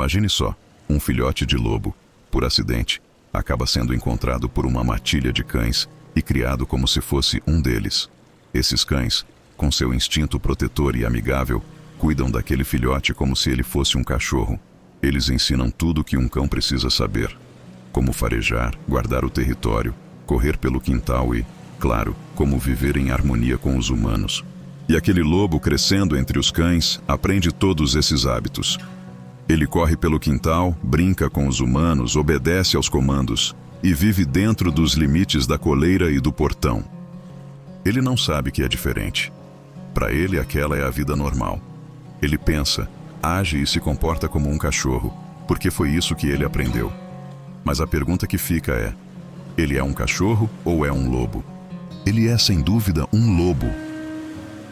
Imagine só, um filhote de lobo, por acidente, acaba sendo encontrado por uma matilha de cães e criado como se fosse um deles. Esses cães, com seu instinto protetor e amigável, cuidam daquele filhote como se ele fosse um cachorro. Eles ensinam tudo o que um cão precisa saber. Como farejar, guardar o território, correr pelo quintal e, claro, como viver em harmonia com os humanos. E aquele lobo, crescendo entre os cães, aprende todos esses hábitos. Ele corre pelo quintal, brinca com os humanos, obedece aos comandos e vive dentro dos limites da coleira e do portão. Ele não sabe que é diferente. Para ele, aquela é a vida normal. Ele pensa, age e se comporta como um cachorro, porque foi isso que ele aprendeu. Mas a pergunta que fica é: ele é um cachorro ou é um lobo? Ele é, sem dúvida, um lobo.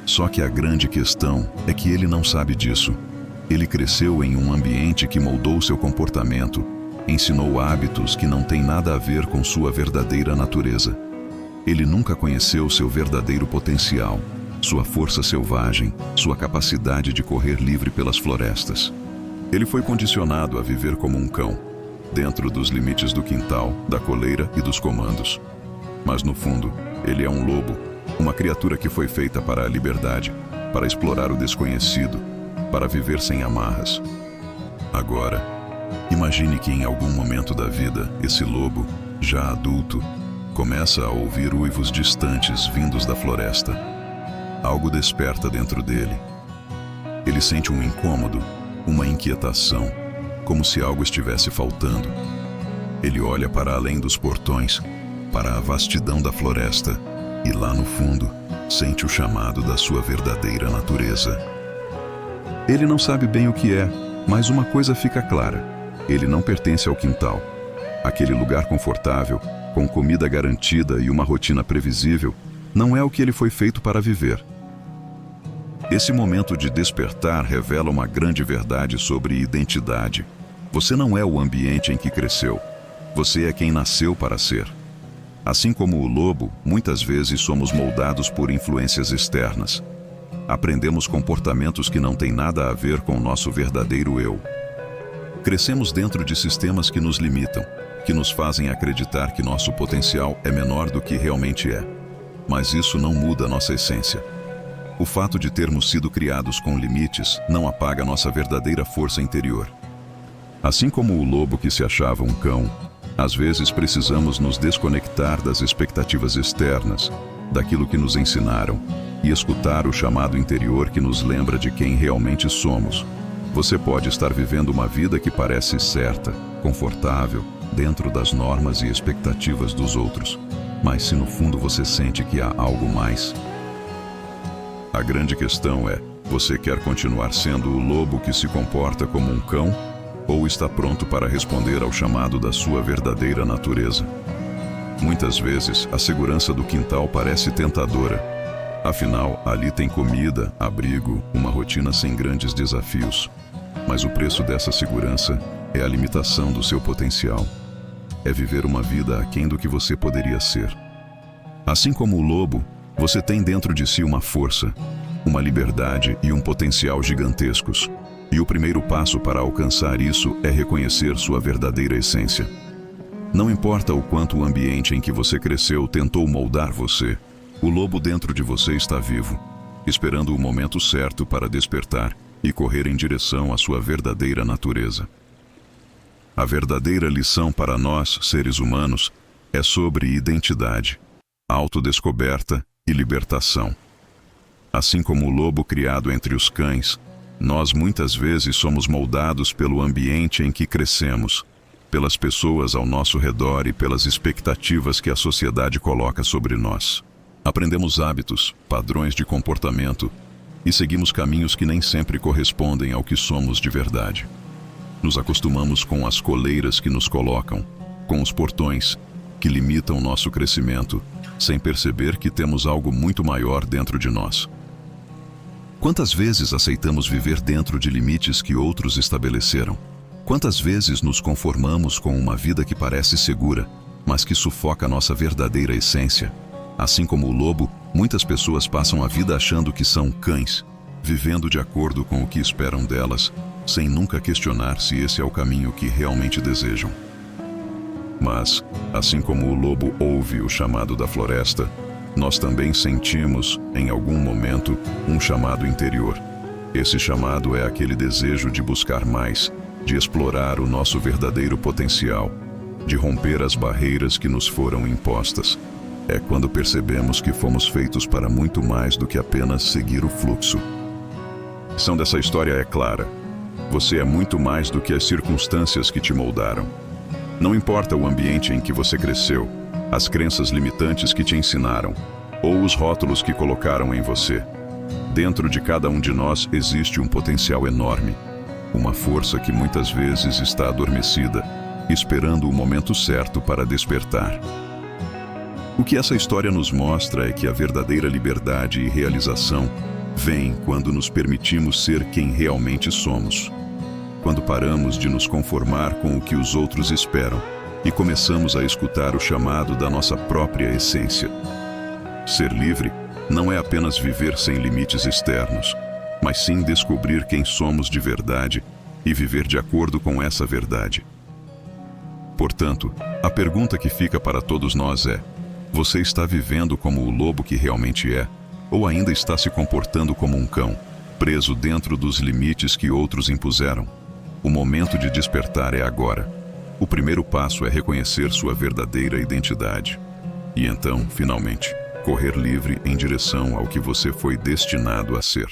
Só que a grande questão é que ele não sabe disso. Ele cresceu em um ambiente que moldou seu comportamento, ensinou hábitos que não têm nada a ver com sua verdadeira natureza. Ele nunca conheceu seu verdadeiro potencial, sua força selvagem, sua capacidade de correr livre pelas florestas. Ele foi condicionado a viver como um cão, dentro dos limites do quintal, da coleira e dos comandos. Mas no fundo, ele é um lobo, uma criatura que foi feita para a liberdade, para explorar o desconhecido, para viver sem amarras. Agora, imagine que em algum momento da vida, esse lobo, já adulto, começa a ouvir uivos distantes vindos da floresta. Algo desperta dentro dele. Ele sente um incômodo, uma inquietação, como se algo estivesse faltando. Ele olha para além dos portões, para a vastidão da floresta, e lá no fundo, sente o chamado da sua verdadeira natureza. Ele não sabe bem o que é, mas uma coisa fica clara: ele não pertence ao quintal. Aquele lugar confortável, com comida garantida e uma rotina previsível, não é o que ele foi feito para viver. Esse momento de despertar revela uma grande verdade sobre identidade. Você não é o ambiente em que cresceu. Você é quem nasceu para ser. Assim como o lobo, muitas vezes somos moldados por influências externas. Aprendemos comportamentos que não têm nada a ver com o nosso verdadeiro eu. Crescemos dentro de sistemas que nos limitam, que nos fazem acreditar que nosso potencial é menor do que realmente é. Mas isso não muda nossa essência. O fato de termos sido criados com limites não apaga nossa verdadeira força interior. Assim como o lobo que se achava um cão, às vezes precisamos nos desconectar das expectativas externas, daquilo que nos ensinaram, e escutar o chamado interior que nos lembra de quem realmente somos. Você pode estar vivendo uma vida que parece certa, confortável, dentro das normas e expectativas dos outros, mas se no fundo você sente que há algo mais. A grande questão é: você quer continuar sendo o lobo que se comporta como um cão, ou está pronto para responder ao chamado da sua verdadeira natureza? Muitas vezes, a segurança do quintal parece tentadora. Afinal, ali tem comida, abrigo, uma rotina sem grandes desafios. Mas o preço dessa segurança é a limitação do seu potencial. É viver uma vida aquém do que você poderia ser. Assim como o lobo, você tem dentro de si uma força, uma liberdade e um potencial gigantescos. E o primeiro passo para alcançar isso é reconhecer sua verdadeira essência. Não importa o quanto o ambiente em que você cresceu tentou moldar você, o lobo dentro de você está vivo, esperando o momento certo para despertar e correr em direção à sua verdadeira natureza. A verdadeira lição para nós, seres humanos, é sobre identidade, autodescoberta e libertação. Assim como o lobo criado entre os cães, nós muitas vezes somos moldados pelo ambiente em que crescemos, pelas pessoas ao nosso redor e pelas expectativas que a sociedade coloca sobre nós. Aprendemos hábitos, padrões de comportamento e seguimos caminhos que nem sempre correspondem ao que somos de verdade. Nos acostumamos com as coleiras que nos colocam, com os portões que limitam nosso crescimento, sem perceber que temos algo muito maior dentro de nós. Quantas vezes aceitamos viver dentro de limites que outros estabeleceram? Quantas vezes nos conformamos com uma vida que parece segura, mas que sufoca nossa verdadeira essência? Assim como o lobo, muitas pessoas passam a vida achando que são cães, vivendo de acordo com o que esperam delas, sem nunca questionar se esse é o caminho que realmente desejam. Mas, assim como o lobo ouve o chamado da floresta, nós também sentimos, em algum momento, um chamado interior. Esse chamado é aquele desejo de buscar mais, de explorar o nosso verdadeiro potencial, de romper as barreiras que nos foram impostas. É quando percebemos que fomos feitos para muito mais do que apenas seguir o fluxo. A lição dessa história é clara. Você é muito mais do que as circunstâncias que te moldaram. Não importa o ambiente em que você cresceu, as crenças limitantes que te ensinaram, ou os rótulos que colocaram em você. Dentro de cada um de nós existe um potencial enorme, uma força que muitas vezes está adormecida, esperando o momento certo para despertar. O que essa história nos mostra é que a verdadeira liberdade e realização vem quando nos permitimos ser quem realmente somos. Quando paramos de nos conformar com o que os outros esperam e começamos a escutar o chamado da nossa própria essência. Ser livre não é apenas viver sem limites externos, mas sim descobrir quem somos de verdade e viver de acordo com essa verdade. Portanto, a pergunta que fica para todos nós é: você está vivendo como o lobo que realmente é, ou ainda está se comportando como um cão, preso dentro dos limites que outros impuseram? O momento de despertar é agora. O primeiro passo é reconhecer sua verdadeira identidade. E então, finalmente, correr livre em direção ao que você foi destinado a ser.